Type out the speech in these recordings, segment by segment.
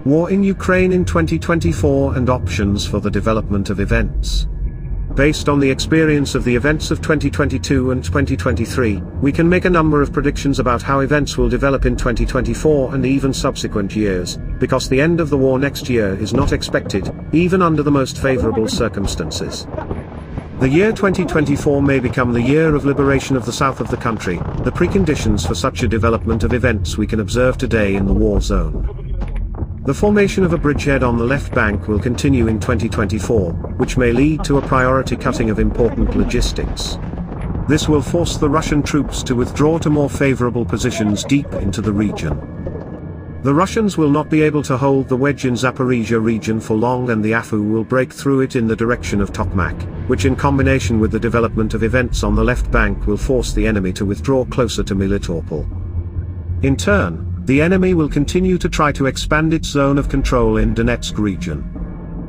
War in Ukraine in 2024 and options for the development of events. Based on the experience of the events of 2022 and 2023, we can make a number of predictions about how events will develop in 2024 and even subsequent years, because the end of the war next year is not expected, even under the most favorable circumstances. The year 2024 may become the year of liberation of the south of the country, the preconditions for such a development of events we can observe today in the war zone. The formation of a bridgehead on the left bank will continue in 2024, which may lead to a priority cutting of important logistics. This will force the Russian troops to withdraw to more favorable positions deep into the region. The Russians will not be able to hold the wedge in Zaporizhia region for long, and the AFU will break through it in the direction of Tokmak, which in combination with the development of events on the left bank will force the enemy to withdraw closer to Melitopol. In turn, the enemy will continue to try to expand its zone of control in Donetsk region.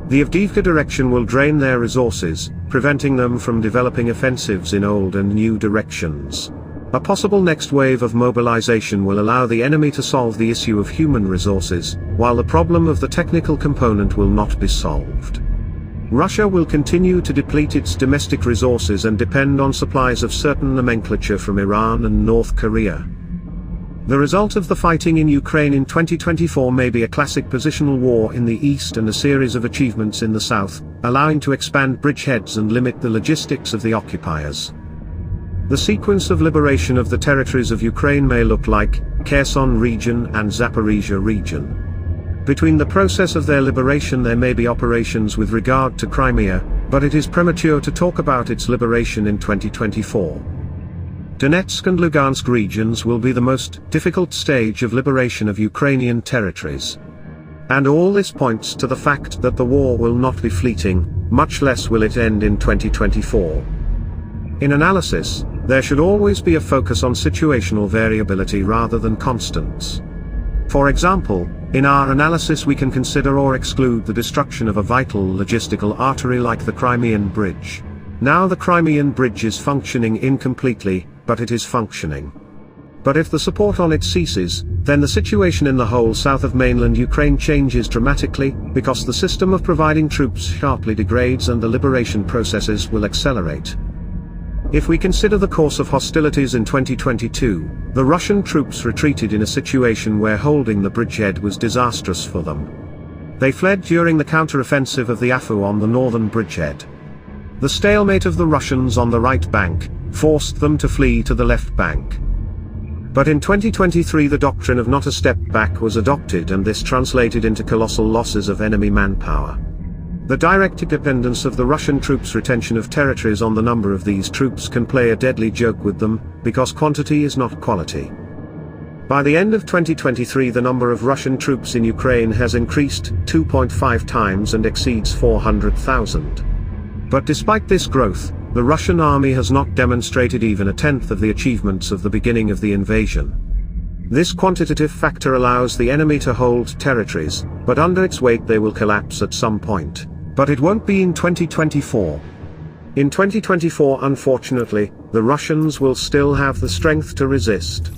The Avdiivka direction will drain their resources, preventing them from developing offensives in old and new directions. A possible next wave of mobilization will allow the enemy to solve the issue of human resources, while the problem of the technical component will not be solved. Russia will continue to deplete its domestic resources and depend on supplies of certain nomenclature from Iran and North Korea. The result of the fighting in Ukraine in 2024 may be a classic positional war in the east and a series of achievements in the south, allowing to expand bridgeheads and limit the logistics of the occupiers. The sequence of liberation of the territories of Ukraine may look like Kherson region and Zaporizhia region. Between the process of their liberation there may be operations with regard to Crimea, but it is premature to talk about its liberation in 2024. Donetsk and Lugansk regions will be the most difficult stage of liberation of Ukrainian territories. And all this points to the fact that the war will not be fleeting, much less will it end in 2024. In analysis, there should always be a focus on situational variability rather than constants. For example, in our analysis we can consider or exclude the destruction of a vital logistical artery like the Crimean Bridge. Now the Crimean Bridge is functioning incompletely, but it is functioning. But if the support on it ceases, then the situation in the whole south of mainland Ukraine changes dramatically, because the system of providing troops sharply degrades and the liberation processes will accelerate. If we consider the course of hostilities in 2022, the Russian troops retreated in a situation where holding the bridgehead was disastrous for them. They fled during the counter-offensive of the AFU on the northern bridgehead. The stalemate of the Russians on the right bank forced them to flee to the left bank. But in 2023 the doctrine of not a step back was adopted, and this translated into colossal losses of enemy manpower. The direct dependence of the Russian troops' retention of territories on the number of these troops can play a deadly joke with them, because quantity is not quality. By the end of 2023 the number of Russian troops in Ukraine has increased 2.5 times and exceeds 400,000. But despite this growth, the Russian army has not demonstrated even a tenth of the achievements of the beginning of the invasion. This quantitative factor allows the enemy to hold territories, but under its weight they will collapse at some point. But it won't be in 2024. In 2024, unfortunately, the Russians will still have the strength to resist.